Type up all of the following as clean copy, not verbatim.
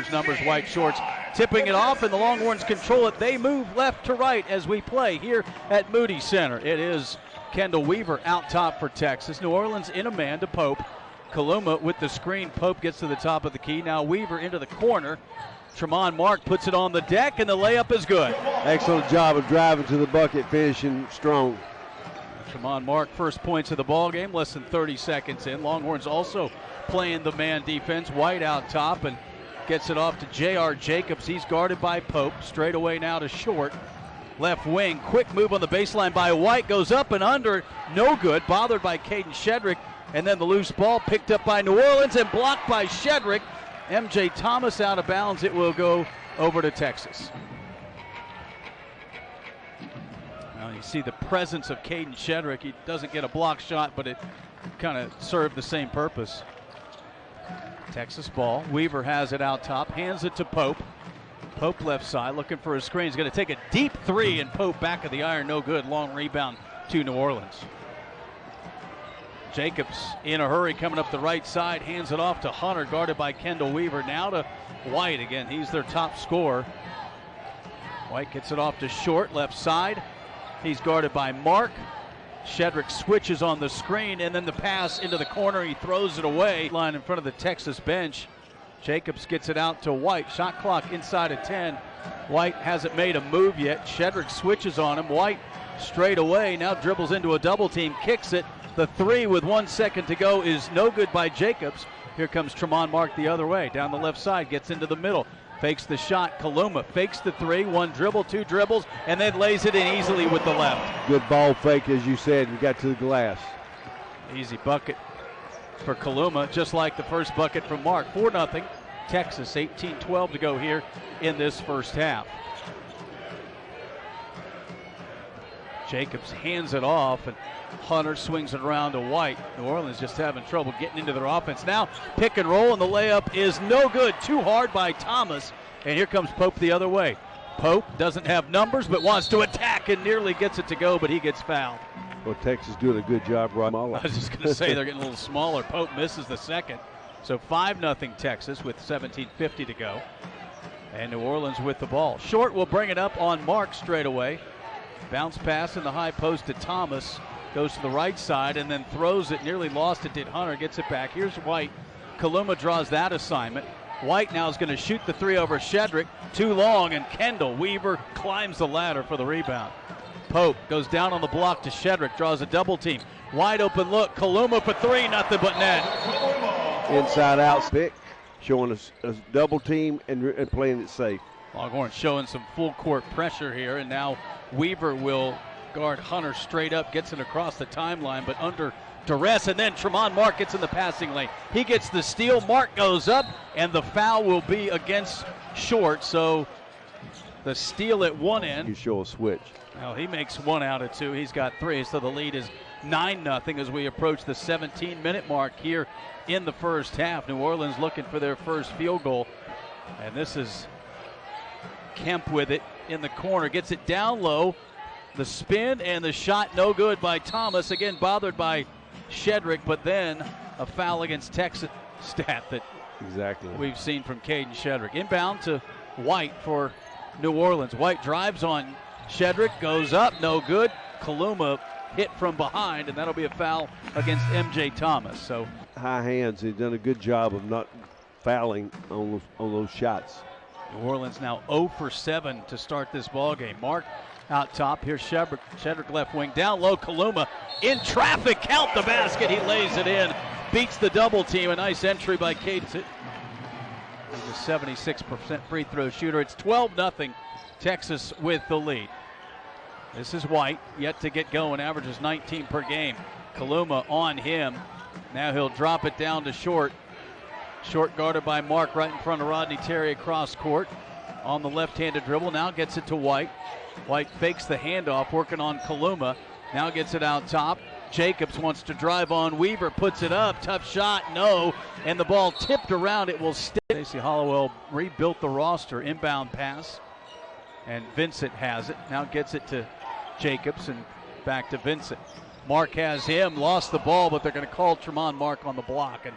orange numbers, white shorts. Tipping it off, and the Longhorns control it. They move left to right as we play here at Moody Center. It is Kendall Weaver out top for Texas. New Orleans in a man to Pope. Kaluma with the screen. Pope gets to the top of the key. Now Weaver into the corner. Tremont Mark puts it on the deck, and the layup is good. Excellent job of driving to the bucket, finishing strong. Tremont Mark, first points of the ball game, less than 30 seconds in. Longhorns also playing the man defense. White out top and gets it off to J.R. Jacobs. He's guarded by Pope. Straight away now to Short. Left wing, quick move on the baseline by White. Goes up and under, no good. Bothered by Caden Shedrick. And then the loose ball picked up by New Orleans and blocked by Shedrick. M.J. Thomas out of bounds. It will go over to Texas. Now you see the presence of Caden Shedrick. He doesn't get a block shot, but it kind of served the same purpose. Texas ball. Weaver has it out top, hands it to Pope. Pope left side looking for a screen. He's going to take a deep three, and Pope back of the iron, no good. Long rebound to New Orleans. Jacobs in a hurry coming up the right side, hands it off to Hunter, guarded by Kendall Weaver. Now to White again. He's their top scorer. White gets it off to Short, left side. He's guarded by Mark. Shedrick switches on the screen, and then the pass into the corner. He throws it away. Line in front of the Texas bench. Jacobs gets it out to White. Shot clock inside of 10. White hasn't made a move yet. Shedrick switches on him. White straight away. Now dribbles into a double team. Kicks it. The three with 1 second to go is no good by Jacobs. Here comes Tremont Mark the other way. Down the left side. Gets into the middle. Fakes the shot. Kaluma fakes the three. One dribble, two dribbles, and then lays it in easily with the left. Good ball fake, as you said. We got to the glass. Easy bucket for Kaluma, just like the first bucket from Mark. 4-0 Texas, 18-12 to go here in this first half. Jacobs hands it off, and Hunter swings it around to White. New Orleans just having trouble getting into their offense. Now pick and roll, and the layup is no good. Too hard by Thomas, and here comes Pope the other way. Pope doesn't have numbers, but wants to attack and nearly gets it to go, but he gets fouled. Well, Texas doing a good job right now. I was just going to say they're getting a little smaller. Pope misses the second. So 5-0 Texas with 17:50 to go. And New Orleans with the ball. Short will bring it up on Mark straight away. Bounce pass in the high post to Thomas. Goes to the right side and then throws it. Nearly lost it. Did Hunter. Gets it back. Here's White. Kaluma draws that assignment. White now is going to shoot the three over Shedrick. Too long, and Kendall Weaver climbs the ladder for the rebound. Pope goes down on the block to Shedrick. Draws a double team. Wide open look. Kaluma for three. Nothing but net. Inside out pick. Showing us a double team and playing it safe. Longhorns showing some full court pressure here, and now Weaver will guard Hunter straight up, gets it across the timeline, but under duress, and then Tremont Mark gets in the passing lane. He gets the steal, Mark goes up, and the foul will be against Short, so the steal at one end. You show a switch. Well, he makes one out of two. He's got three, so the lead is 9-0 as we approach the 17-minute mark here in the first half. New Orleans looking for their first field goal, and this is Kemp with it in the corner, gets it down low. The spin and the shot no good by Thomas. Again, bothered by Shedrick, but then a foul against Texas. Stat that we've seen from Caden Shedrick. Inbound to White for New Orleans. White drives on Shedrick, goes up, no good. Kaluma hit from behind, and that'll be a foul against M.J. Thomas. So high hands. He's done a good job of not fouling on those shots. New Orleans now 0 for 7 to start this ball game. Mark out top. Here's Shedrick left wing. Down low, Kaluma in traffic. Count the basket. He lays it in. Beats the double team. A nice entry by Caden. He's a 76% free throw shooter. It's 12-0 Texas with the lead. This is White, yet to get going. Averages 19 per game. Kaluma on him. Now he'll drop it down to Short. Short guarded by Mark right in front of Rodney Terry across court. On the left-handed dribble, now gets it to White. White fakes the handoff, working on Kaluma. Now gets it out top. Jacobs wants to drive on Weaver, puts it up. Tough shot, no. And the ball tipped around, it will stay. Stacey Hollowell rebuilt the roster. Inbound pass. And Vincent has it. Now gets it to Jacobs and back to Vincent. Mark has him, lost the ball, but they're going to call Tremont Mark on the block. And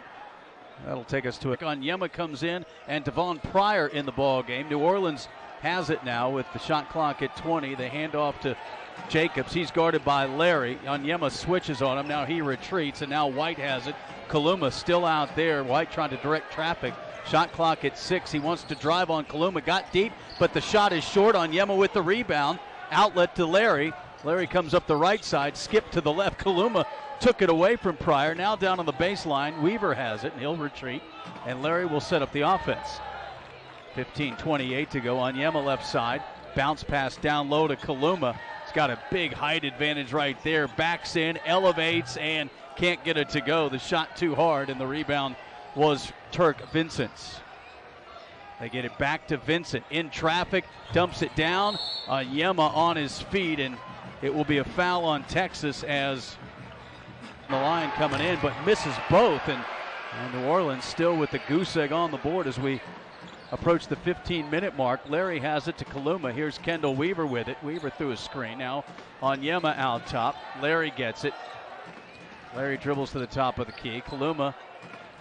That'll take us to it. Onyema comes in, and Devon Pryor in the ball game. New Orleans has it now with the shot clock at 20. They hand off to Jacobs. He's guarded by Larry. Onyema switches on him. Now he retreats, and now White has it. Kaluma still out there. White trying to direct traffic. Shot clock at 6. He wants to drive on Kaluma. Got deep, but the shot is short. Onyema with the rebound. Outlet to Larry. Larry comes up the right side, skipped to the left. Kaluma took it away from Pryor. Now down on the baseline. Weaver has it, and he'll retreat. And Larry will set up the offense. 15:28 to go. Onyema left side. Bounce pass down low to Kaluma. He's got a big height advantage right there. Backs in, elevates, and can't get it to go. The shot too hard, and the rebound was Turk Vincent's. They get it back to Vincent in traffic, dumps it down. Onyema on his feet, and it will be a foul on Texas as the line coming in, but misses both. And New Orleans still with the goose egg on the board as we approach the 15-minute mark. Larry has it to Kaluma. Here's Kendall Weaver with it. Weaver through a screen. Now Onyema out top. Larry gets it. Larry dribbles to the top of the key. Kaluma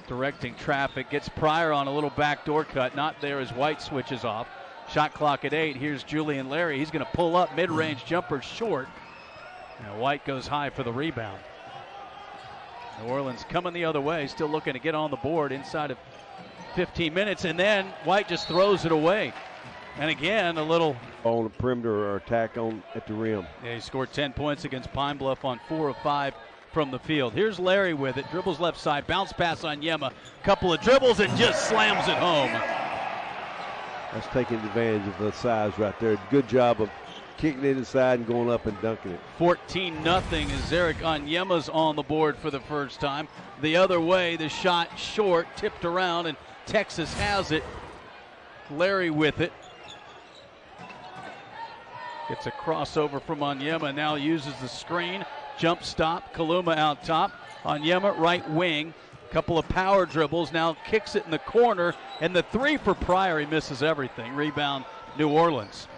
directing traffic. Gets Pryor on a little backdoor cut. Not there as White switches off. Shot clock at 8. Here's Julian Larry. He's going to pull up. Mid-range jumper short. Now White goes high for the rebound. New Orleans coming the other way. Still looking to get on the board inside of 15 minutes. And then White just throws it away. And again, a little on the perimeter or attack on at the rim. Yeah, he scored 10 points against Pine Bluff on 4 of 5 from the field. Here's Larry with it. Dribbles left side. Bounce pass on Onyema. Couple of dribbles and just slams it home. That's taking advantage of the size right there. Good job of kicking it inside and going up and dunking it. 14-0 as Eric Onyema's on the board for the first time. The other way, the shot short, tipped around, and Texas has it. Larry with it. Gets a crossover from Onyema, now uses the screen. Jump stop, Kaluma out top. Onyema right wing. Couple of power dribbles, now kicks it in the corner, and the three for Pryor, he misses everything. Rebound, New Orleans.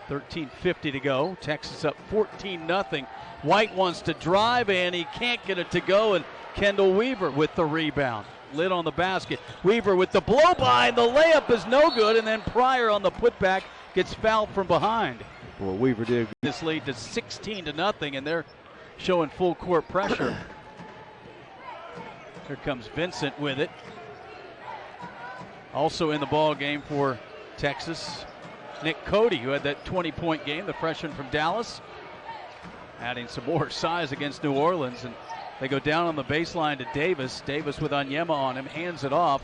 13:50 to go. Texas up 14-0. White wants to drive, and he can't get it to go, and Kendall Weaver with the rebound. Lid on the basket. Weaver with the blow-by, and the layup is no good, and then Pryor on the putback gets fouled from behind. Well, Weaver did. This lead to 16-0, and they're showing full court pressure. Here comes Vincent with it. Also in the ball game for Texas, Nick Cody, who had that 20-point game, the freshman from Dallas, adding some more size against New Orleans. And they go down on the baseline to Davis. Davis with Onyema on him, hands it off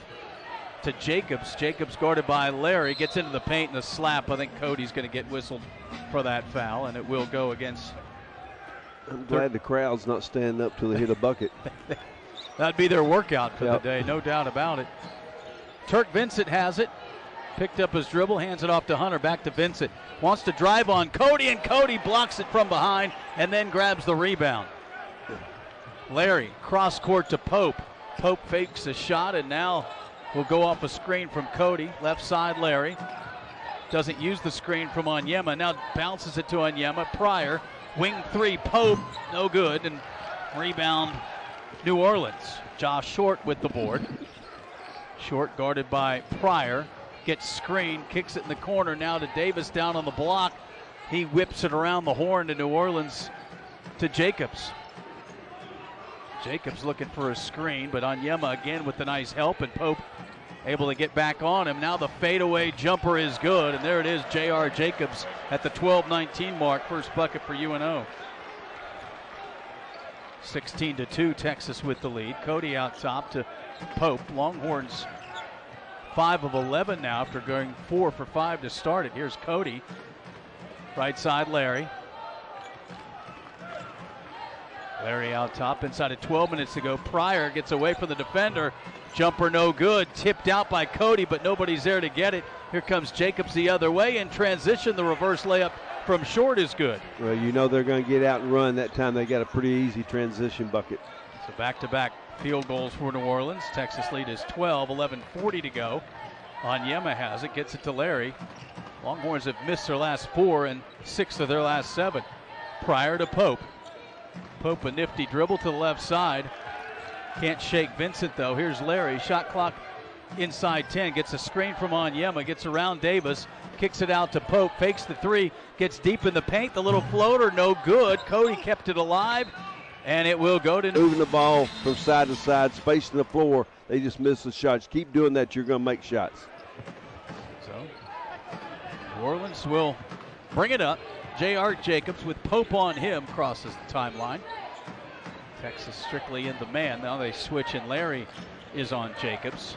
to Jacobs. Jacobs guarded by Larry, gets into the paint and the slap. I think Cody's going to get whistled for that foul, and it will go against. I'm glad the crowd's not standing up till they hit a bucket. That'd be their workout for the day, no doubt about it. Turk Vincent has it. Picked up his dribble, hands it off to Hunter, back to Vincent. Wants to drive on Cody, and Cody blocks it from behind and then grabs the rebound. Larry, cross court to Pope. Pope fakes a shot, and now will go off a screen from Cody. Left side, Larry. Doesn't use the screen from Onyema. Now bounces it to Onyema. Pryor, wing three, Pope, no good, and rebound New Orleans. Josh Short with the board. Short guarded by Pryor. Gets screened, kicks it in the corner now to Davis down on the block. He whips it around the horn to New Orleans to Jacobs. Jacobs looking for a screen, but Onyema again with the nice help, and Pope able to get back on him. Now the fadeaway jumper is good, and there it is, J.R. Jacobs at the 12-19 mark. First bucket for UNO. 16-2, Texas with the lead. Cody out top to Pope. Longhorns 5 of 11 now after going 4 for 5 to start it. Here's Cody. Right side, Larry. Larry out top, inside of 12 minutes to go. Pryor gets away from the defender. Jumper no good. Tipped out by Cody, but nobody's there to get it. Here comes Jacobs the other way. In transition, the reverse layup from Short is good. Well, you know they're going to get out and run. That time they got a pretty easy transition bucket. So back-to-back field goals for New Orleans. Texas lead is 12, 11:40 to go. Onyema has it, gets it to Larry. Longhorns have missed their last 4 and 6 of their last 7. Pryor to Pope. Pope a nifty dribble to the left side. Can't shake Vincent, though. Here's Larry. Shot clock inside 10. Gets a screen from Onyema. Gets around Davis. Kicks it out to Pope. Fakes the three. Gets deep in the paint. The little floater, no good. Cody kept it alive. And it will go to... Moving the ball from side to side, spacing the floor. They just missed the shots. Keep doing that. You're going to make shots. So, New Orleans will bring it up. J.R. Jacobs with Pope on him crosses the timeline. Texas strictly in the man. Now they switch and Larry is on Jacobs.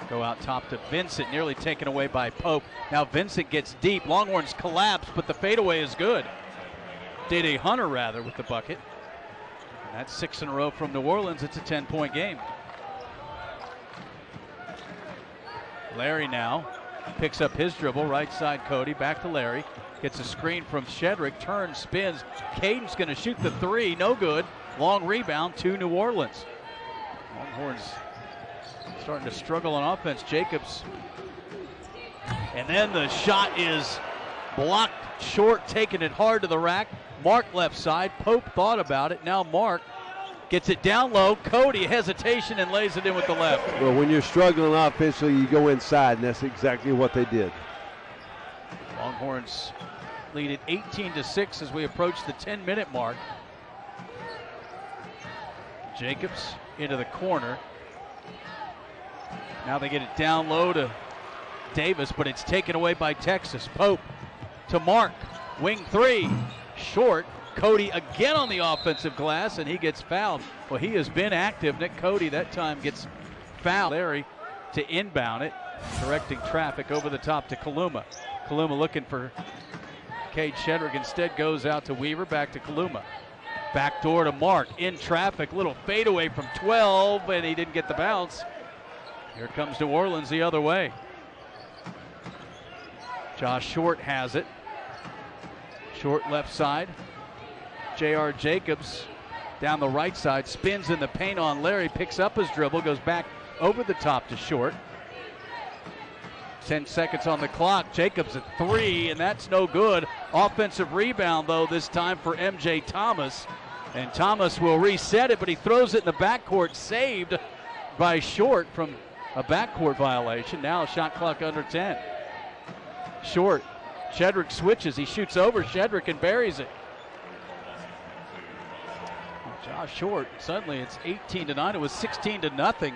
Go out top to Vincent, nearly taken away by Pope. Now Vincent gets deep. Longhorns collapse, but the fadeaway is good. Day-Day Hunter, rather, with the bucket. And that's 6 in a row from New Orleans. It's a 10-point game. Larry now picks up his dribble. Right side Cody, back to Larry. Gets a screen from Shedrick, turns, spins. Caden's going to shoot the three, no good. Long rebound to New Orleans. Longhorns starting to struggle on offense. Jacobs. And then the shot is blocked short, taking it hard to the rack. Mark left side. Pope thought about it. Now Mark gets it down low. Cody, hesitation, and lays it in with the left. Well, when you're struggling offensively, you go inside, and that's exactly what they did. Longhorns lead it 18-6 as we approach the 10-minute mark. Jacobs into the corner. Now they get it down low to Davis, but it's taken away by Texas. Pope to Mark. Wing three. Short. Cody again on the offensive glass, and he gets fouled. Well, he has been active. Nick Cody that time gets fouled. Larry to inbound it, directing traffic over the top to Kaluma. Kaluma looking for Cade Shedrick. Instead goes out to Weaver, back to Kaluma. Back door to Mark, in traffic, little fadeaway from 12, and he didn't get the bounce. Here comes New Orleans the other way. Josh Short has it. Short left side. J.R. Jacobs down the right side, spins in the paint on Larry, picks up his dribble, goes back over the top to Short. 10 seconds on the clock. Jacobs at three, and that's no good. Offensive rebound, though, this time for M.J. Thomas. And Thomas will reset it, but he throws it in the backcourt, saved by Short from a backcourt violation. Now shot clock under 10. Short. Shedrick switches. He shoots over Shedrick and buries it. Josh Short, suddenly it's 18-9. It was 16-0.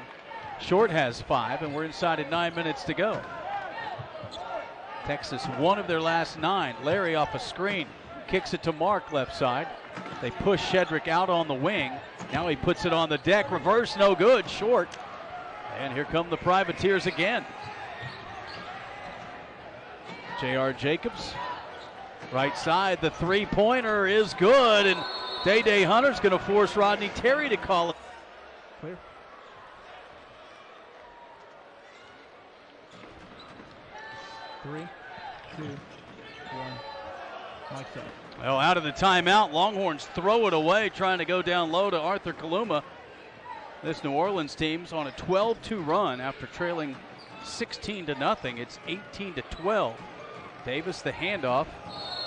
Short has 5, and we're inside at 9 minutes to go. Texas, one of their last 9. Larry off a screen, kicks it to Mark left side. They push Shedrick out on the wing. Now he puts it on the deck. Reverse, no good. Short. And here come the Privateers again. J.R. Jacobs, right side. The three-pointer is good, and Day-Day Hunter's going to force Rodney Terry to call it. Clear. 3, 2, 1. Mike's up. Well, out of the timeout, Longhorns throw it away, trying to go down low to Arthur Kaluma. This New Orleans team's on a 12-2 run after trailing 16-0. It's 18-12. Davis the handoff.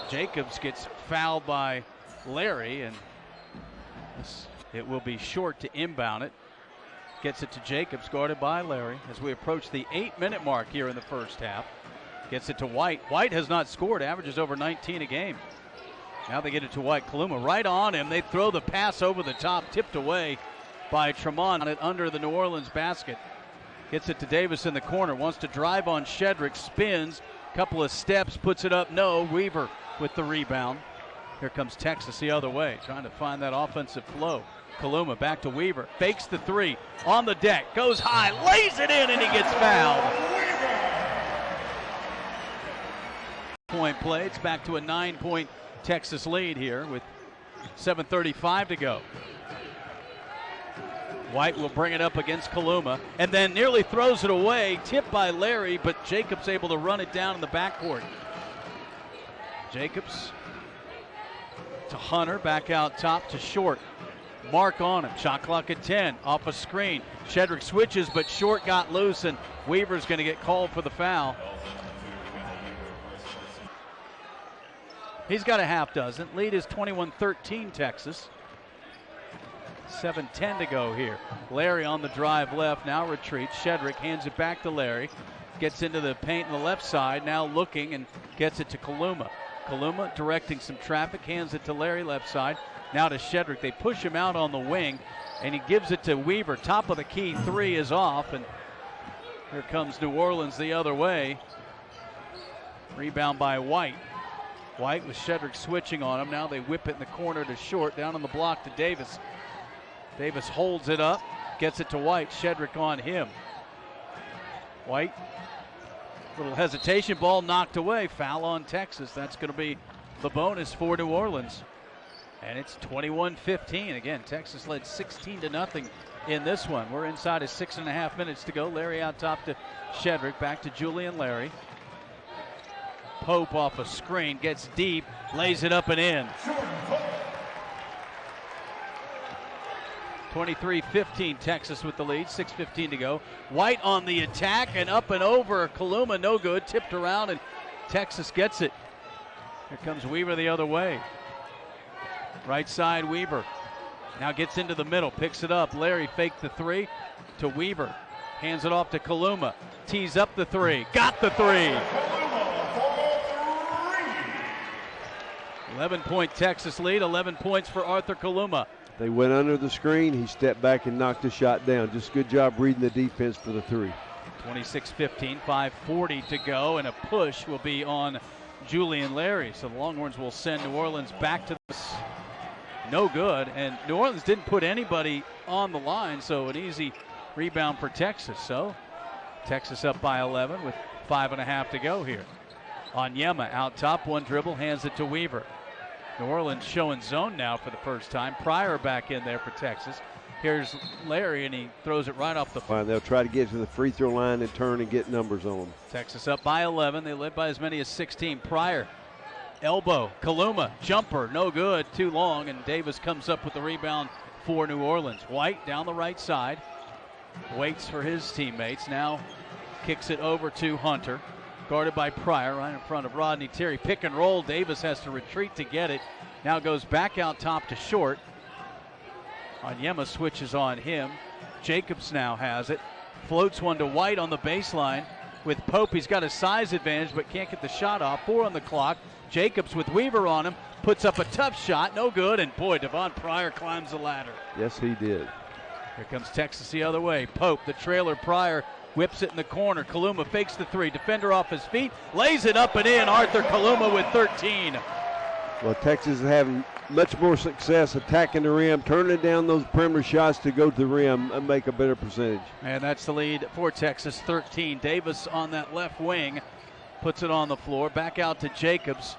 Jacobs gets fouled by Larry, and it will be Short to inbound it. Gets it to Jacobs, guarded by Larry, as we approach the 8-minute mark here in the first half. Gets it to White. White has not scored, averages over 19 a game. Now they get it to White. Kaluma right on him. They throw the pass over the top, tipped away by Tremont on it under the New Orleans basket. Gets it to Davis in the corner, wants to drive on Shedrick, spins, couple of steps, puts it up, no. Weaver with the rebound. Here comes Texas the other way, trying to find that offensive flow. Kaluma back to Weaver, fakes the three, on the deck, goes high, lays it in, and he gets fouled. Point play, it's back to a 9-point Texas lead here with 7:35 to go. White will bring it up against Kaluma, and then nearly throws it away, tipped by Larry, but Jacobs able to run it down in the backcourt. Jacobs to Hunter, back out top to Short. Mark on him, shot clock at 10, off a screen. Shedrick switches, but Short got loose, and Weaver's going to get called for the foul. He's got a half dozen. Lead is 21-13 Texas. 7:10 to go here. Larry on the drive left, now retreats. Shedrick hands it back to Larry. Gets into the paint on the left side, now looking and gets it to Kaluma. Kaluma directing some traffic, hands it to Larry left side. Now to Shedrick. They push him out on the wing, and he gives it to Weaver. Top of the key, three is off, and here comes New Orleans the other way. Rebound by White. White with Shedrick switching on him. Now they whip it in the corner to Short, down on the block to Davis. Davis holds it up, gets it to White. Shedrick on him. White, little hesitation, ball knocked away. Foul on Texas. That's going to be the bonus for New Orleans. And it's 21-15. Again, Texas led 16-0 in this one. We're inside of 6.5 minutes to go. Larry out top to Shedrick, back to Julian Larry. Pope off a screen, gets deep, lays it up and in. 23-15, Texas with the lead, 6:15 to go. White on the attack and up and over. Kaluma no good, tipped around, and Texas gets it. Here comes Weaver the other way. Right side, Weaver. Now gets into the middle, picks it up. Larry faked the three to Weaver. Hands it off to Kaluma. Tees up the three. Got the three. 11-point Texas lead, 11 points for Arthur Kaluma. They went under the screen. He stepped back and knocked the shot down. Just good job reading the defense for the three. 26-15, 5:40 to go, and a push will be on Julian Larry. So the Longhorns will send New Orleans back to this. No good, and New Orleans didn't put anybody on the line, so an easy rebound for Texas. So Texas up by 11 with 5.5 to go here. Onyema out top, one dribble, hands it to Weaver. New Orleans showing zone now for the first time. Pryor back in there for Texas. Here's Larry, and he throws it right off the floor. They'll try to get to the free throw line and turn and get numbers on them. Texas up by 11. They led by as many as 16. Pryor, elbow, Kaluma, jumper, no good, too long, and Davis comes up with the rebound for New Orleans. White down the right side, waits for his teammates, now kicks it over to Hunter. Guarded by Pryor right in front of Rodney Terry. Pick and roll. Davis has to retreat to get it. Now goes back out top to Short. Onyema switches on him. Jacobs now has it. Floats one to White on the baseline. With Pope, he's got a size advantage but can't get the shot off. 4 on the clock. Jacobs with Weaver on him. Puts up a tough shot. No good. And boy, Devon Pryor climbs the ladder. Yes, he did. Here comes Texas the other way. Pope, the trailer. Pryor whips it in the corner. Kaluma fakes the three. Defender off his feet. Lays it up and in. Arthur Kaluma with 13. Well, Texas is having much more success attacking the rim, turning down those perimeter shots to go to the rim and make a better percentage. And that's the lead for Texas, 13. Davis on that left wing puts it on the floor. Back out to Jacobs.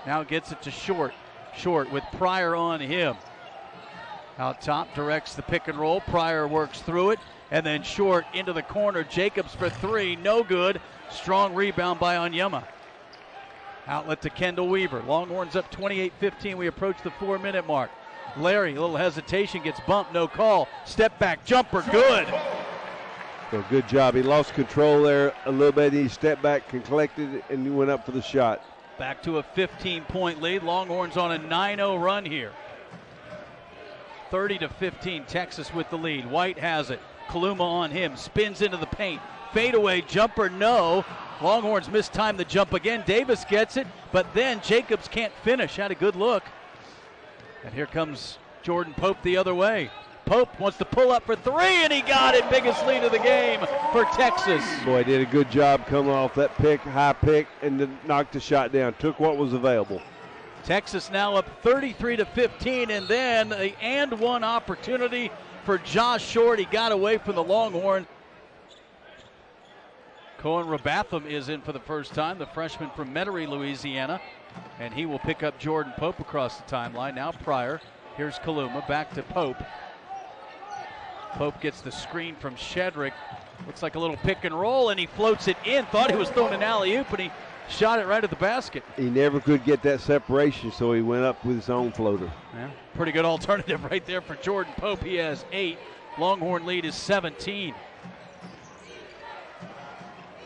Now gets it to Short. Short with Pryor on him. Out top, directs the pick and roll. Pryor works through it. And then Short into the corner. Jacobs for three. No good. Strong rebound by Onyema. Outlet to Kendall Weaver. Longhorns up 28-15. We approach the 4-minute mark. Larry, a little hesitation, gets bumped, no call. Step back jumper, good. So good job. He lost control there a little bit. He stepped back, collected it, and he went up for the shot. Back to a 15-point lead. Longhorns on a 9-0 run here. 30-15, Texas with the lead. White has it. Kaluma on him, spins into the paint. Fadeaway jumper, no. Longhorns mistimed the jump again. Davis gets it, but then Jacobs can't finish. Had a good look. And here comes Jordan Pope the other way. Pope wants to pull up for three, and he got it. Biggest lead of the game for Texas. Boy, did a good job coming off that pick, high pick, and then knocked the shot down. Took what was available. Texas now up 33-15, and then the and one opportunity for Josh Short. He got away from the Longhorn. Cohen Rabatham is in for the first time, the freshman from Metairie, Louisiana, and he will pick up Jordan Pope across the timeline. Now Pryor, here's Kaluma, back to Pope. Pope gets the screen from Shedrick. Looks like a little pick and roll, and he floats it in. Thought he was throwing an alley-oop, and he shot it right at the basket. He never could get that separation, so he went up with his own floater. Yeah, pretty good alternative right there for Jordan Pope. He has 8. Longhorn lead is 17.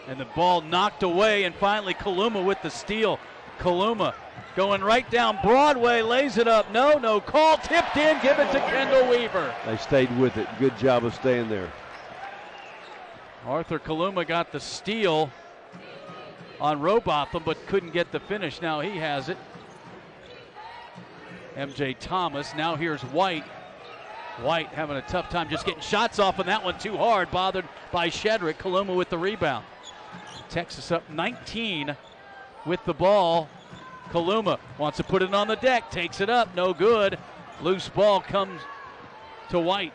And the ball knocked away, and finally Kaluma with the steal. Kaluma going right down Broadway, lays it up. No call, tipped in, give it to Kendall Weaver. They stayed with it. Good job of staying there. Arthur Kaluma got the steal on Robotham, but couldn't get the finish. Now he has it. MJ Thomas. Now here's White. White having a tough time just getting shots off on that one too hard, bothered by Shedrick. Kaluma with the rebound. Texas up 19 with the ball. Kaluma wants to put it on the deck, takes it up, no good. Loose ball comes to White.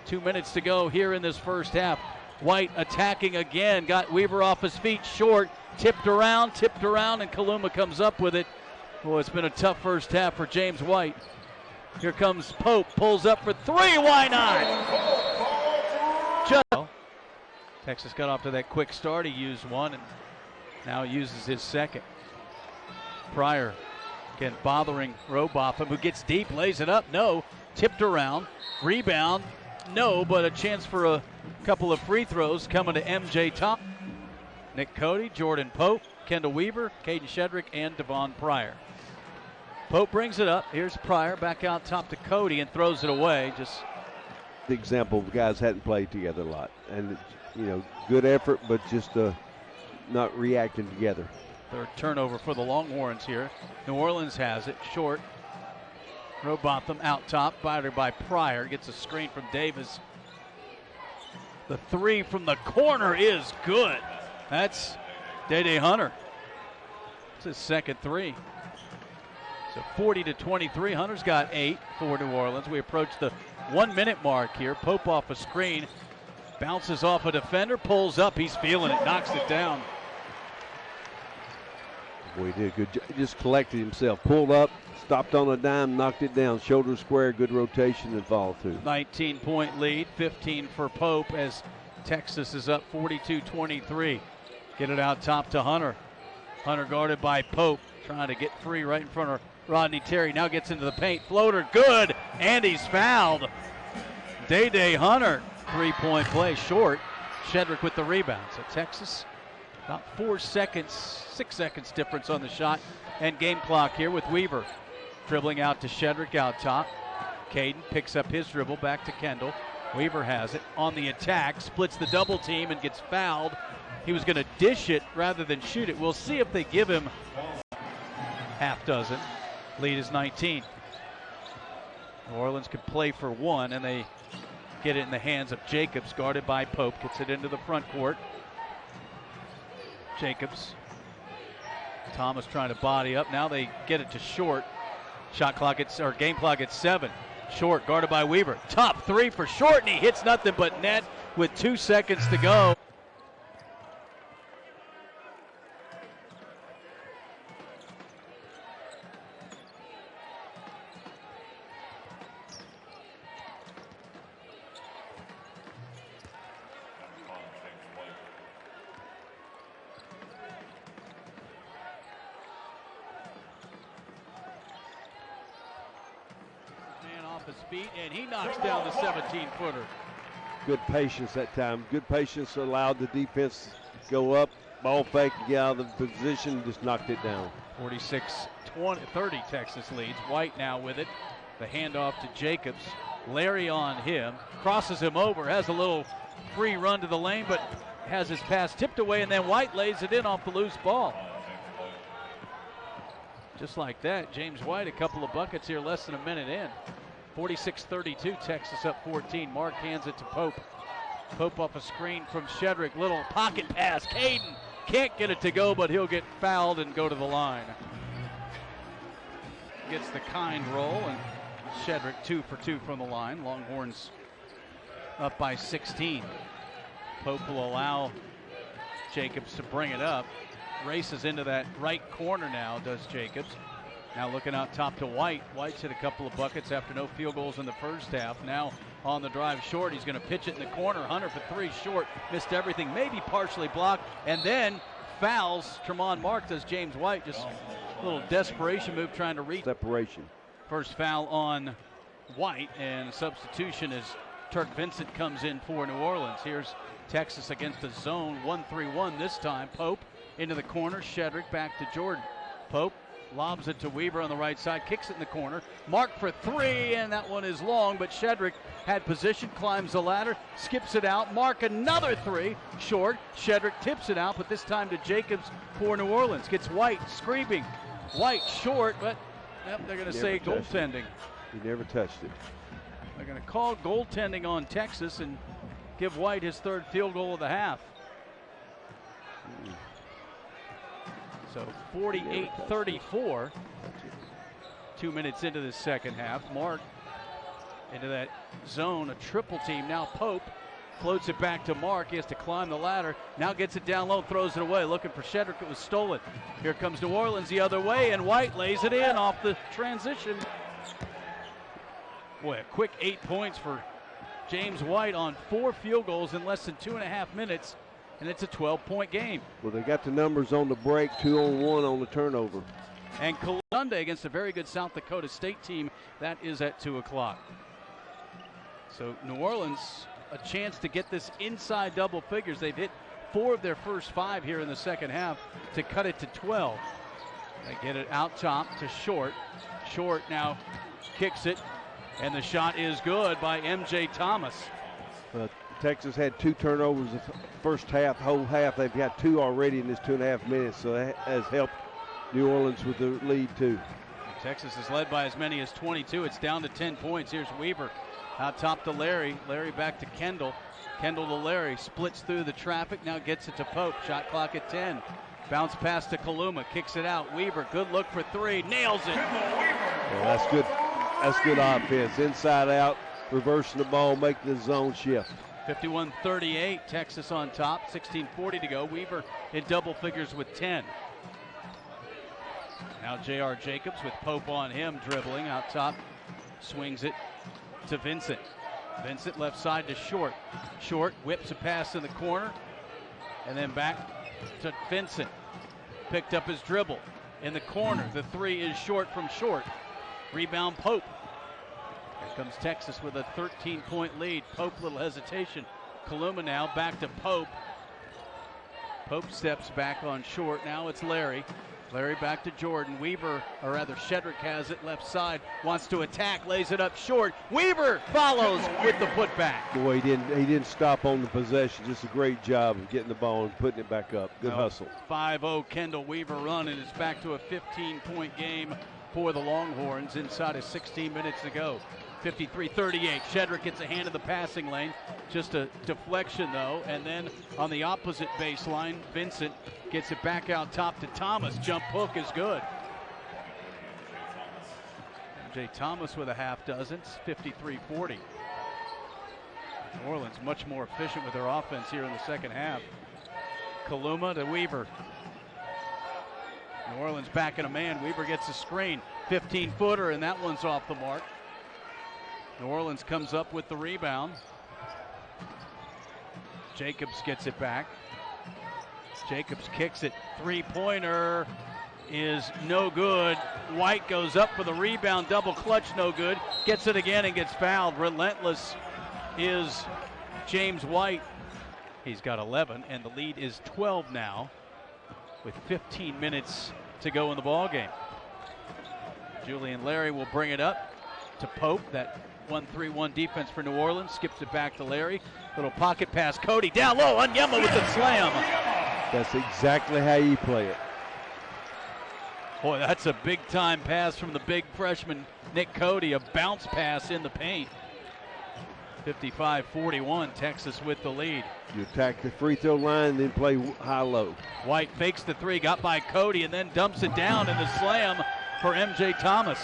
2 minutes to go here in this first half. White attacking again, got Weaver off his feet, short, tipped around, and Kaluma comes up with it. Boy, it's been a tough first half for James White. Here comes Pope, pulls up for three, why not? Texas got off to that quick start, he used one, and now uses his second. Pryor, again bothering Robotham, who gets deep, lays it up, no, tipped around, rebound, no, but a chance for a couple of free throws coming to MJ Top. Nick Cody, Jordan Pope, Kendall Weaver, Caden Shedrick, and Devon Pryor. Pope brings it up. Here's Pryor back out top to Cody and throws it away. Just the example of guys hadn't played together a lot, and good effort, but just not reacting together. Third turnover for the Longhorns here. New Orleans has it, short. Robotham out top, battered by Pryor, gets a screen from Davis. The three from the corner is good. That's Day Hunter. It's his second three. So 40-23, Hunter's got 8 for New Orleans. We approach the 1 minute mark here. Pope off a screen, bounces off a defender, pulls up, he's feeling it, knocks it down. Boy, he did a good job. He just collected himself, pulled up, stopped on a dime, knocked it down, shoulder square, good rotation and follow through. 19-point lead, 15 for Pope as Texas is up 42-23. Get it out top to Hunter. Hunter guarded by Pope, trying to get free right in front of Rodney Terry. Now gets into the paint, floater, good, and he's fouled. Day Hunter, three-point play, short. Shedrick with the rebound. So Texas, about 6 seconds difference on the shot and game clock here with Weaver. Dribbling out to Shedrick out top. Caden picks up his dribble back to Kendall. Weaver has it on the attack, splits the double team and gets fouled. He was going to dish it rather than shoot it. We'll see if they give him half dozen. Lead is 19. New Orleans could play for one, and they get it in the hands of Jacobs, guarded by Pope. Gets it into the front court. Jacobs. Thomas trying to body up. Now they get it to Short. Game clock at 7. Short guarded by Weaver. Top three for Short, and he hits nothing but net with 2 seconds to go. His feet, and he knocks down the 17-footer. Good patience that time. Good patience allowed the defense to go up, ball fake, get out of the position, just knocked it down. 46-30 Texas leads. White now with it. The handoff to Jacobs. Larry on him, crosses him over, has a little free run to the lane, but has his pass tipped away, and then White lays it in off the loose ball. Just like that, James White, a couple of buckets here less than a minute in. 46-32, Texas up 14. Mark hands it to Pope. Pope off a screen from Shedrick. Little pocket pass. Caden can't get it to go, but he'll get fouled and go to the line. Gets the kind roll, and Shedrick 2 for 2 from the line. Longhorns up by 16. Pope will allow Jacobs to bring it up. Races into that right corner now, does Jacobs. Now looking out top to White. White's hit a couple of buckets after no field goals in the first half. Now on the drive short, he's going to pitch it in the corner. Hunter for three, short, missed everything, maybe partially blocked, and then fouls Tremont Mark as James White. Just a little desperation move trying to reach. Separation. First foul on White, and substitution as Turk Vincent comes in for New Orleans. Here's Texas against the zone, 1-3-1 this time. Pope into the corner, Shedrick back to Jordan. Pope lobs it to Weaver on the right side, kicks it in the corner. Mark for three, and that one is long, but Shedrick had position, climbs the ladder, skips it out. Mark another three, short. Shedrick tips it out, but this time to Jacobs for New Orleans. Gets White screaming. White short, but they're going to say goaltending. He never touched it. They're going to call goaltending on Texas and give White his third field goal of the half. So 48-34, 2 minutes into the second half. Mark into that zone, a triple team. Now Pope floats it back to Mark. He has to climb the ladder. Now gets it down low, throws it away. Looking for Shedrick. It was stolen. Here comes New Orleans the other way, and White lays it in off the transition. Boy, a quick 8 points for James White on 4 field goals in less than 2.5 minutes. And it's a 12-point game. Well, they got the numbers on the break, 2-on-1 on the turnover. And Sunday against a very good South Dakota State team, that is at 2 o'clock. So New Orleans, a chance to get this inside double figures. They've hit 4 of their first 5 here in the second half to cut it to 12. They get it out top to Short. Short now kicks it, and the shot is good by M.J. Thomas. Texas had 2 turnovers the first half, whole half. They've got 2 already in this 2.5 minutes, so that has helped New Orleans with the lead too. Texas is led by as many as 22. It's down to 10 points. Here's Weaver out top to Larry. Larry back to Kendall. Kendall to Larry. Splits through the traffic. Now gets it to Pope. Shot clock at 10. Bounce pass to Kaluma. Kicks it out. Weaver, good look for 3. Nails it. Well, that's good. That's good offense. Inside out, reversing the ball, making the zone shift. 51-38, Texas on top, 16:40 to go. Weaver in double figures with 10. Now J.R. Jacobs with Pope on him, dribbling out top, swings it to Vincent. Vincent left side to Short. Short whips a pass in the corner, and then back to Vincent. Picked up his dribble in the corner. The 3 is short from Short. Rebound Pope. Here comes Texas with a 13-point lead. Pope, little hesitation. Kaluma now back to Pope. Pope steps back on Short. Now it's Larry. Larry back to Jordan. Weaver, or rather Shedrick has it left side. Wants to attack, lays it up short. Weaver follows with the putback. Boy, he didn't stop on the possession. Just a great job of getting the ball and putting it back up. Good hustle. 5-0 Kendall Weaver run, and it's back to a 15-point game for the Longhorns inside of 16 minutes to go. 53-38. Shedrick gets a hand in the passing lane. Just a deflection, though. And then on the opposite baseline, Vincent gets it back out top to Thomas. Jump hook is good. M.J. Thomas with a half dozen. 53-40. New Orleans much more efficient with their offense here in the second half. Kaluma to Weaver. New Orleans back in a man. Weaver gets a screen. 15-footer, and that one's off the mark. New Orleans comes up with the rebound. Jacobs gets it back. Jacobs kicks it. 3-pointer is no good. White goes up for the rebound. Double clutch, no good. Gets it again and gets fouled. Relentless is James White. He's got 11, and the lead is 12 now with 15 minutes to go in the ballgame. Julian Larry will bring it up to Pope. That 1-3-1 defense for New Orleans. Skips it back to Larry. Little pocket pass. Cody down low. Onyema with the slam. That's exactly how you play it. Boy, that's a big-time pass from the big freshman Nick Cody. A bounce pass in the paint. 55-41, Texas with the lead. You attack the free throw line, then play high-low. White fakes the 3, got by Cody, and then dumps it down in the slam for M.J. Thomas.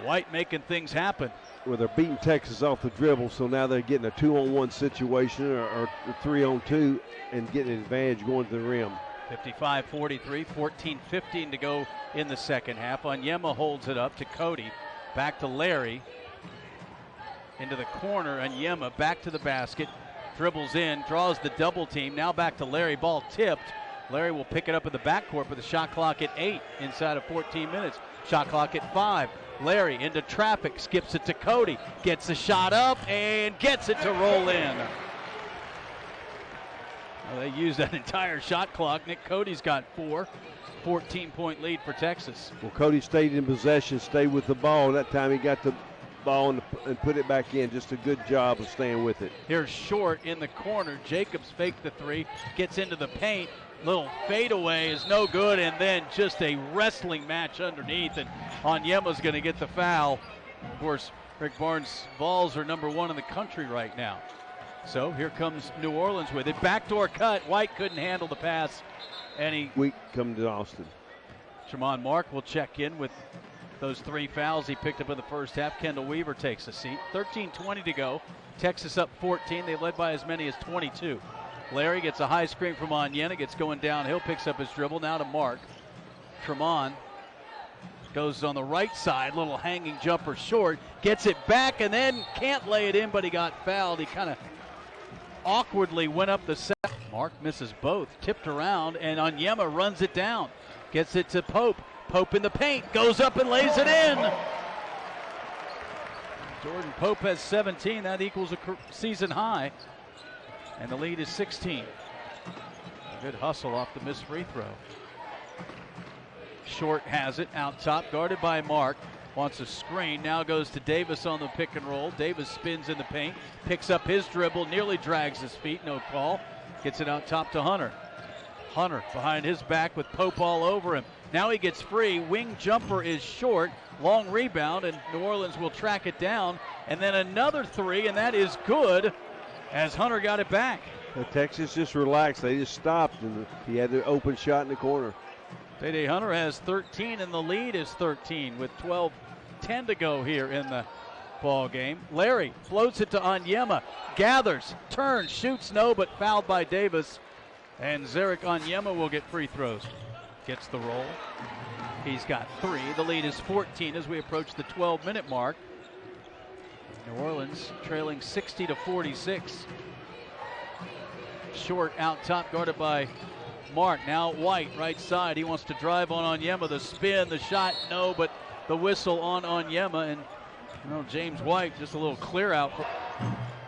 White making things happen. Well, they're beating Texas off the dribble, so now they're getting a 2-on-1 situation or 3-on-2 and getting an advantage going to the rim. 55-43, 14-15 to go in the second half. Onyema holds it up to Cody. Back to Larry. Into the corner, Onyema back to the basket. Dribbles in, draws the double team. Now back to Larry, ball tipped. Larry will pick it up in the backcourt with a shot clock at 8 inside of 14 minutes. Shot clock at 5. Larry into traffic, skips it to Cody, gets the shot up and gets it to roll in. Well, they used that entire shot clock. Nick Cody's got 4. 14-point lead for Texas. Well, Cody stayed in possession, stayed with the ball. That time he got the ball and put it back in. Just a good job of staying with it. Here's Short in the corner. Jacobs faked the 3, gets into the paint. Little fadeaway is no good, and then just a wrestling match underneath, and Onyema's going to get the foul. Of course, Rick Barnes' Vols are #1 in the country right now. So here comes New Orleans with it. Backdoor cut. White couldn't handle the pass. And Week coming to Austin. Tremont Mark will check in with those 3 fouls he picked up in the first half. Kendall Weaver takes a seat. 13:20 to go. Texas up 14. They led by as many as 22. Larry gets a high screen from Onyema. Gets going downhill. Picks up his dribble. Now to Mark. Tremont goes on the right side. Little hanging jumper Short. Gets it back and then can't lay it in, but he got fouled. He kind of awkwardly went up the set. Mark misses both, tipped around, and Onyema runs it down. Gets it to Pope. Pope in the paint, goes up and lays it in. Jordan Pope has 17. That equals a season high. And the lead is 16. A good hustle off the missed free throw. Short has it out top, guarded by Mark. Wants a screen, now goes to Davis on the pick and roll. Davis spins in the paint, picks up his dribble, nearly drags his feet, no call. Gets it out top to Hunter. Hunter behind his back with Pope all over him. Now he gets free, wing jumper is Short, long rebound, and New Orleans will track it down. And then another 3, and that is good as Hunter got it back. Texas just relaxed, they just stopped, and he had the open shot in the corner. Day Hunter has 13, and the lead is 13 with 12:10 to go here in the ball game. Larry floats it to Onyema, gathers, turns, shoots, no, but fouled by Davis. And Zarek Onyema will get free throws. Gets the roll. He's got 3. The lead is 14 as we approach the 12-minute mark. New Orleans trailing 60-46. Short out top, guarded by Mark. Now White, right side. He wants to drive on Onyema. The spin, the shot, no, but the whistle on Onyema. And James White just a little clear out.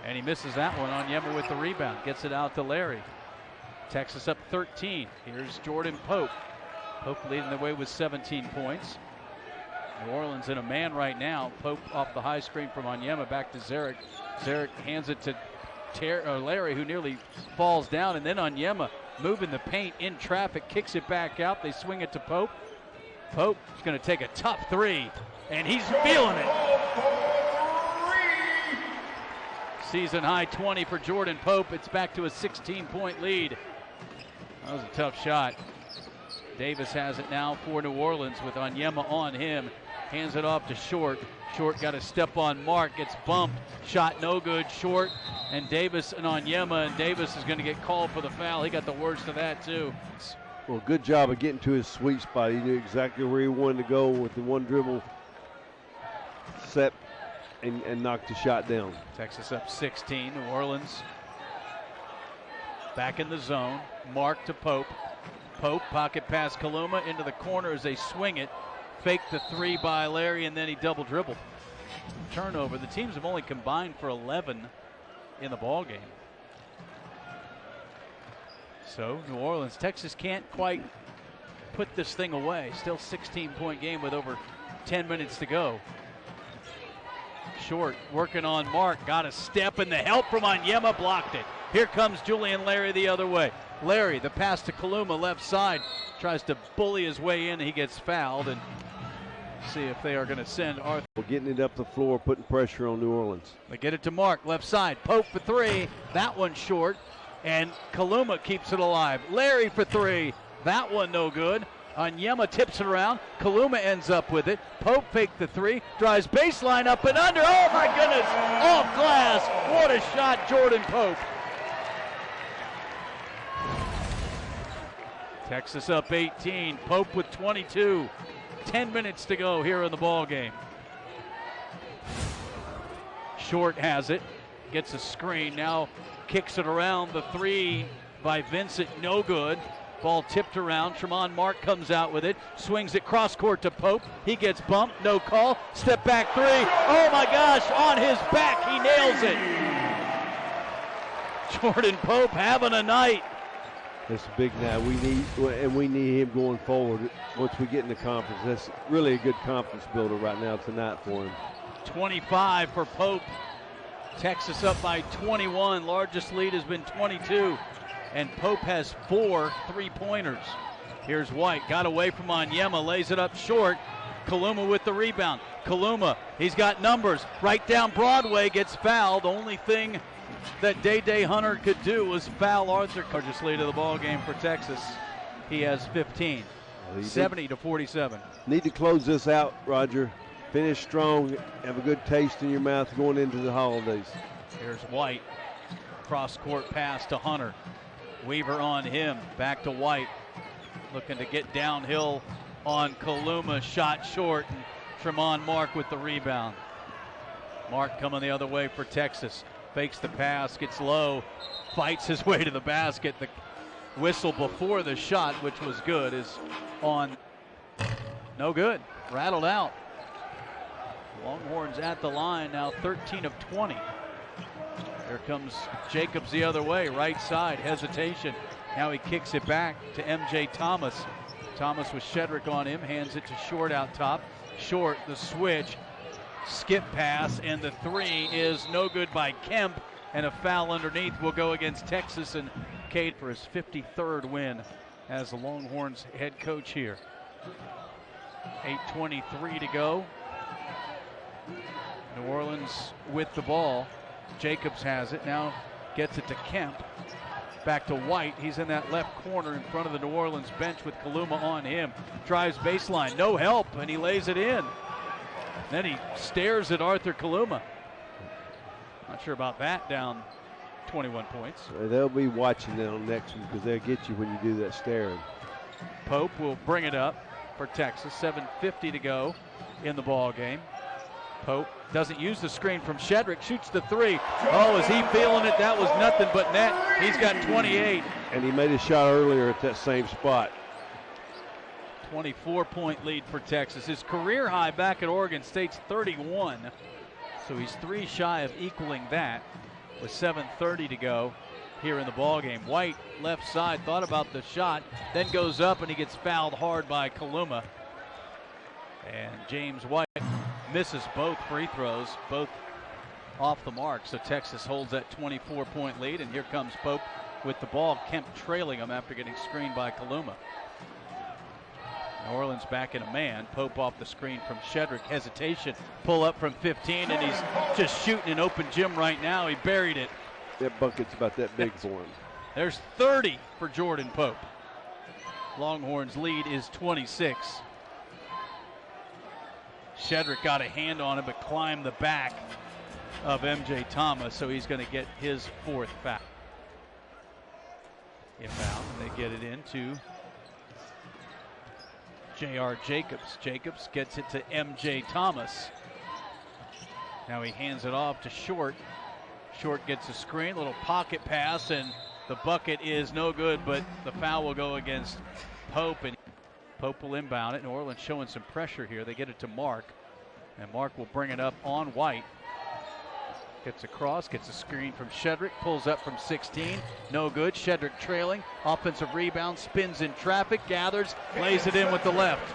And he misses that one. Onyema with the rebound. Gets it out to Larry. Texas up 13. Here's Jordan Pope. Pope leading the way with 17 points. New Orleans in a man right now. Pope off the high screen from Onyema back to Zarek. Zarek hands it to Larry, who nearly falls down. And then Onyema moving the paint in traffic, kicks it back out. They swing it to Pope. Pope is going to take a tough 3, and he's feeling it. Season high 20 for Jordan Pope. It's back to a 16-point lead. That was a tough shot. Davis has it now for New Orleans with Onyema on him. Hands it off to Short. Short got a step on Mark, gets bumped. Shot no good. Short and Davis and Onyema, and Davis is going to get called for the foul. He got the worst of that too. Well, good job of getting to his sweet spot. He knew exactly where he wanted to go with the one dribble set and knocked the shot down. Texas up 16. New Orleans back in the zone. Mark to Pope. Pope, pocket pass Kaluma into the corner as they swing it. Fake the 3 by Larry, and then he double dribbled. Turnover. The teams have only combined for 11 in the ball game. So New Orleans, Texas can't quite put this thing away. Still 16-point game with over 10 minutes to go. Short working on Mark, got a step, and the help from Onyema blocked it. Here comes Julian Larry the other way. Larry, the pass to Kaluma left side, tries to bully his way in. He gets fouled, and see if they are going to send Arthur. Getting it up the floor, putting pressure on New Orleans. They get it to Mark, left side. Pope for 3. That one short, and Kaluma keeps it alive. Larry for 3. That one no good. Onyema tips it around. Kaluma ends up with it. Pope faked the 3. Drives baseline up and under. Oh my goodness! Off glass. What a shot, Jordan Pope. Texas up 18. Pope with 22. 10 minutes to go here in the ball game. Short has it. Gets a screen. Now kicks it around. The 3 by Vincent. No good. Ball tipped around. Tremont Mark comes out with it. Swings it cross court to Pope. He gets bumped. No call. Step back 3. Oh my gosh. On his back. He nails it. Jordan Pope having a night. It's a big night. We need him going forward. Once we get in the conference, that's really a good conference builder right now tonight for him. 25 for Pope. Texas up by 21. Largest lead has been 22. And Pope has 4 3-pointers. Here's White. Got away from Onyema. Lays it up short. Kaluma with the rebound. Kaluma, he's got numbers. Right down Broadway, gets fouled. Only thing that Day Hunter could do was foul Arthur. Largest lead of the ball game for Texas. He has 15. 70-47. Need to close this out, Roger. Finish strong. Have a good taste in your mouth going into the holidays. Here's White. Cross-court pass to Hunter. Weaver on him. Back to White. Looking to get downhill on Kaluma. Shot short. And Tremont Mark with the rebound. Mark coming the other way for Texas. Fakes the pass. Gets low. Fights his way to the basket. The whistle before the shot, which was good, is on. No good. Rattled out. Longhorns at the line now, 13 of 20. Here comes Jacobs the other way, right side, hesitation. Now he kicks it back to MJ Thomas. Thomas with Shedrick on him, hands it to Short out top. Short, the switch, skip pass, and the 3 is no good by Kemp, and a foul underneath will go against Texas, and Cade for his 53rd win as the Longhorns head coach here. 8:23 to go. New Orleans with the ball. Jacobs has it, now gets it to Kemp. Back to White, he's in that left corner in front of the New Orleans bench with Kaluma on him. Drives baseline, no help, and he lays it in. Then he stares at Arthur Kaluma. Not sure about that, down 21 points. They'll be watching that on next one because they'll get you when you do that staring. Pope will bring it up for Texas. 7:50 to go in the ball game. Pope doesn't use the screen from Shedrick, shoots the 3. Oh, is he feeling it? That was nothing but net. He's got 28. And he made a shot earlier at that same spot. 24-point lead for Texas. His career high back at Oregon State's 31. So he's 3 shy of equaling that with 7:30 to go here in the ball game. White, left side, thought about the shot, then goes up and he gets fouled hard by Kaluma. And James White misses both free throws, both off the mark. So Texas holds that 24-point lead, and here comes Pope with the ball. Kemp trailing him after getting screened by Kaluma. New Orleans back in a man. Pope off the screen from Shedrick. Hesitation. Pull up from 15, and he's just shooting an open gym right now. He buried it. That bucket's about that big for him. There's 30 for Jordan Pope. Longhorns lead is 26. Shedrick got a hand on it, but climbed the back of MJ Thomas, so he's going to get his 4th foul. Inbound, they get it into J.R. Jacobs. Jacobs gets it to MJ Thomas. Now he hands it off to Short. Short gets a screen, little pocket pass, and the bucket is no good, but the foul will go against Pope, and Pope will inbound it. New Orleans showing some pressure here. They get it to Mark, and Mark will bring it up on White. Gets across, gets a screen from Shedrick, pulls up from 16, no good. Shedrick trailing, offensive rebound, spins in traffic, gathers, lays it in with the left.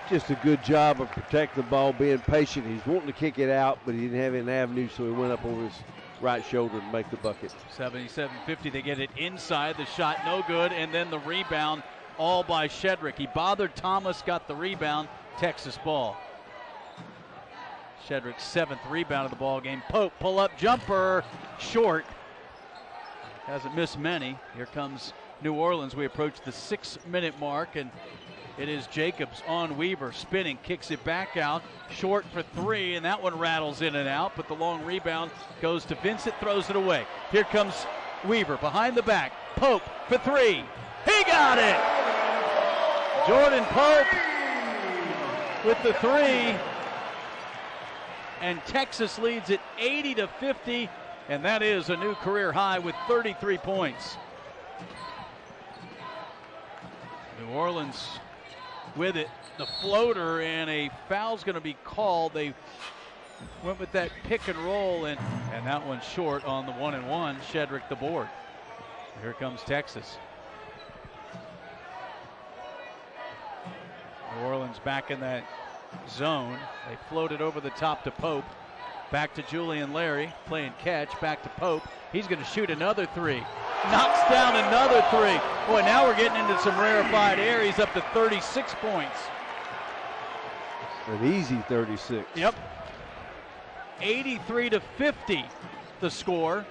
Just a good job of protecting the ball, being patient. He's wanting to kick it out, but he didn't have an avenue, so he went up over his right shoulder to make the bucket. 77-50, they get it inside, the shot no good, and then the rebound all by Shedrick. He bothered Thomas, got the rebound. Texas ball. Shedrick's 7th rebound of the ball game. Pope, pull up jumper, short. Hasn't missed many. Here comes New Orleans. We approach the 6-minute mark, and it is Jacobs on Weaver, spinning, kicks it back out, short for 3, and that one rattles in and out, but the long rebound goes to Vincent, throws it away. Here comes Weaver behind the back. Pope for 3. He got it! Jordan Pope with the 3, and Texas leads it 80-50, and that is a new career high with 33 points. New Orleans with it, the floater, and a foul's going to be called. They went with that pick and roll, and that one's short on the 1-and-1. Shedrick the board. Here comes Texas. Longhorns back in that zone. They float it over the top to Pope. Back to Julian Larry, playing catch, back to Pope. He's going to shoot another three. Knocks down another three. Boy, now we're getting into some rarefied air. He's up to 36 points. An easy 36. Yep. 83-50 the score.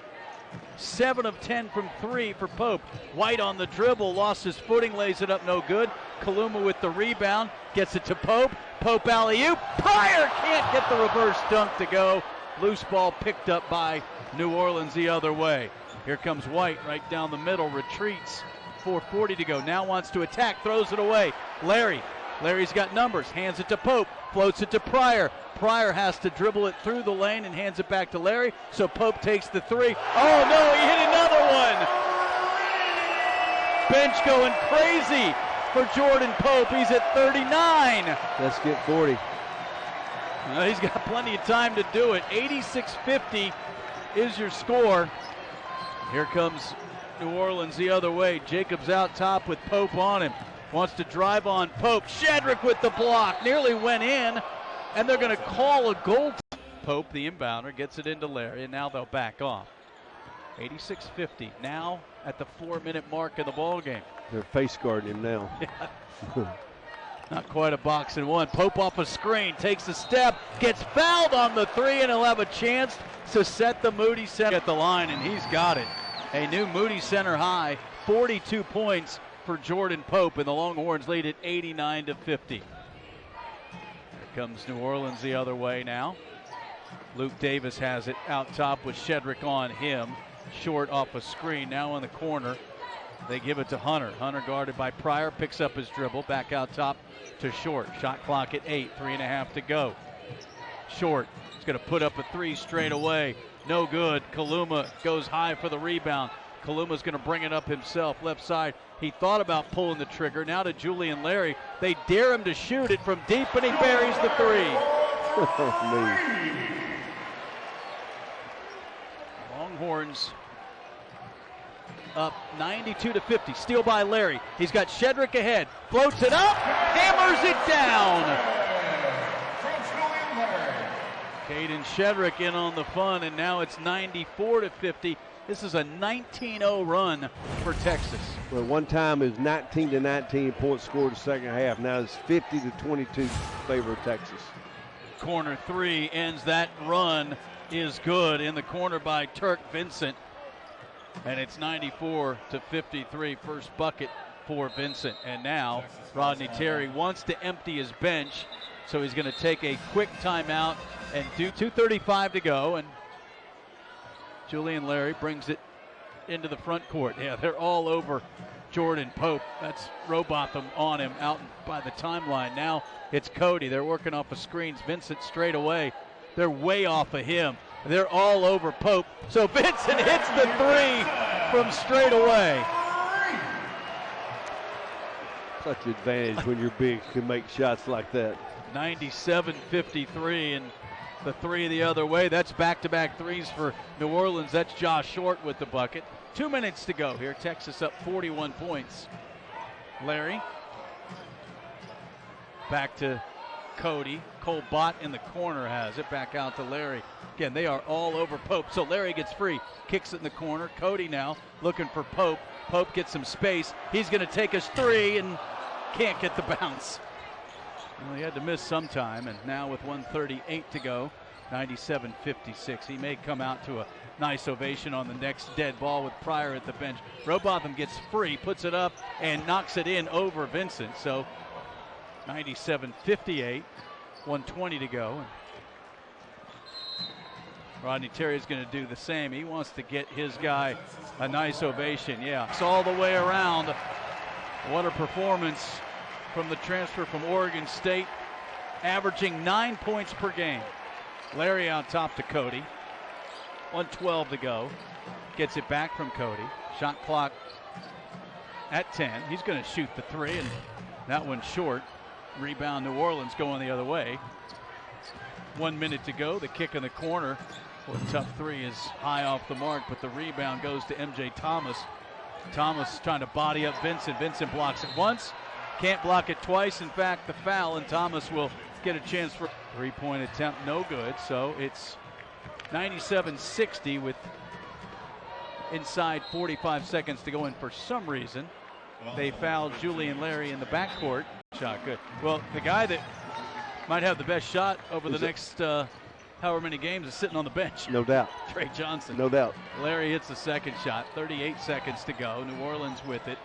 7 of 10 from 3 for Pope. White on the dribble, lost his footing, lays it up, no good. Kaluma with the rebound, gets it to Pope. Pope alley-oop. Pryor can't get the reverse dunk to go. Loose ball picked up by New Orleans the other way. Here comes White right down the middle, retreats. 4:40 to go. Now wants to attack, throws it away. Larry's got numbers, hands it to Pope, floats it to Pryor. Pryor has to dribble it through the lane and hands it back to Larry, so Pope takes the three. Oh no, he hit another one! Bench going crazy for Jordan Pope. He's at 39. Let's get 40. He's got plenty of time to do it. 86-50 is your score. Here comes New Orleans the other way. Jacobs out top with Pope on him. Wants to drive on Pope. Shedrick with the block. Nearly went in, and they're going to call a goal. Pope, the inbounder, gets it into Larry, and now they'll back off. 86-50. Now at the 4-minute mark of the ball game. They're face guarding him now. Not quite a box and one. Pope off a screen, takes a step, gets fouled on the three, and he'll have a chance to set the Moody Center at the line, and he's got it. A new Moody Center high, 42 points for Jordan Pope, and the Longhorns lead at 89-50. Here comes New Orleans the other way now. Luke Davis has it out top with Shedrick on him. Short off a screen, now in the corner. They give it to Hunter. Hunter guarded by Pryor, picks up his dribble, back out top to Short. Shot clock at 8, 3.5 to go. Short is going to put up a three straight away. No good. Kaluma goes high for the rebound. Kaluma's going to bring it up himself, left side. He thought about pulling the trigger. Now to Julian Larry. They dare him to shoot it from deep, and he buries the three. Longhorns up 92-50. Steal by Larry. He's got Shedrick ahead. Floats it up. Hammers it down. Caden Shedrick in on the fun, and now it's 94-50. This is a 19-0 run for Texas. Well, one time it was 19-19 points scored the second half. Now it's 50-22 favor of Texas. Corner three ends that run. Is good in the corner by Turk Vincent. And it's 94-53, first bucket for Vincent. And now Rodney Terry wants to empty his bench, so he's going to take a quick timeout and do 2:35 to go. And Julian Larry brings it into the front court. Yeah, they're all over Jordan Pope. That's Robotham on him out by the timeline. Now it's Cody. They're working off of screens. Vincent straight away. They're way off of him. They're all over Pope. So Vincent hits the three from straight away. Such advantage when you're big, you can make shots like that. 97-53, and the three the other way. That's back-to-back threes for New Orleans. That's Josh Short with the bucket. 2 minutes to go here. Texas up 41 points. Larry. Back to Cody. Cole Bott in the corner has it. Back out to Larry. Again, they are all over Pope. So Larry gets free. Kicks it in the corner. Cody now looking for Pope. Pope gets some space. He's going to take his three and can't get the bounce. Well, he had to miss some time, and now with 1:38 to go, 97-56. He may come out to a nice ovation on the next dead ball with Pryor at the bench. Robotham gets free, puts it up, and knocks it in over Vincent. So 97-58, 1:20 to go. Rodney Terry is going to do the same. He wants to get his guy a nice ovation. Yeah, it's all the way around. What a performance from the transfer from Oregon State, averaging 9 points per game. Larry on top to Cody. 1:12 to go. Gets it back from Cody. Shot clock at 10. He's going to shoot the three, and that one's short. Rebound New Orleans going the other way. 1 minute to go. The kick in the corner. Well, a tough three is high off the mark, but the rebound goes to MJ Thomas. Thomas trying to body up Vincent. Vincent blocks it once, Can't block it twice. In fact, the foul, and Thomas will get a chance for a 3-point attempt. No good. So it's 97-60 with inside 45 seconds to go in. For some reason, they fouled Julian Larry in the backcourt. Shot good. Well, the guy that might have the best shot over the next however many games is sitting on the bench. No doubt. Trey Johnson. No doubt. Larry hits the second shot. 38 seconds to go. New Orleans with it.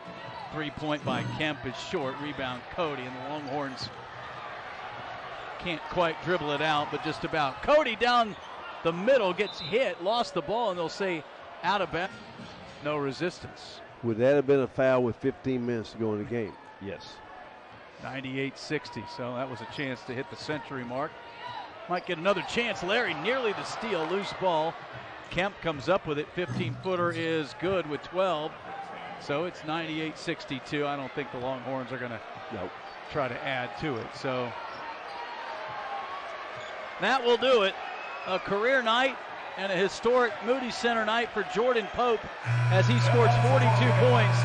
3-point by Kemp is short. Rebound Cody, and the Longhorns can't quite dribble it out, but just about. Cody down the middle gets hit, lost the ball, and they'll say out of bounds. No resistance. Would that have been a foul with 15 minutes to go in the game? Yes. 98-60, so that was a chance to hit the century mark. Might get another chance. Larry nearly the steal, loose ball. Kemp comes up with it. 15-footer is good with 12. So it's 98-62. I don't think the Longhorns are going to try to add to it. So that will do it. A career night and a historic Moody Center night for Jordan Pope as he scores 42 points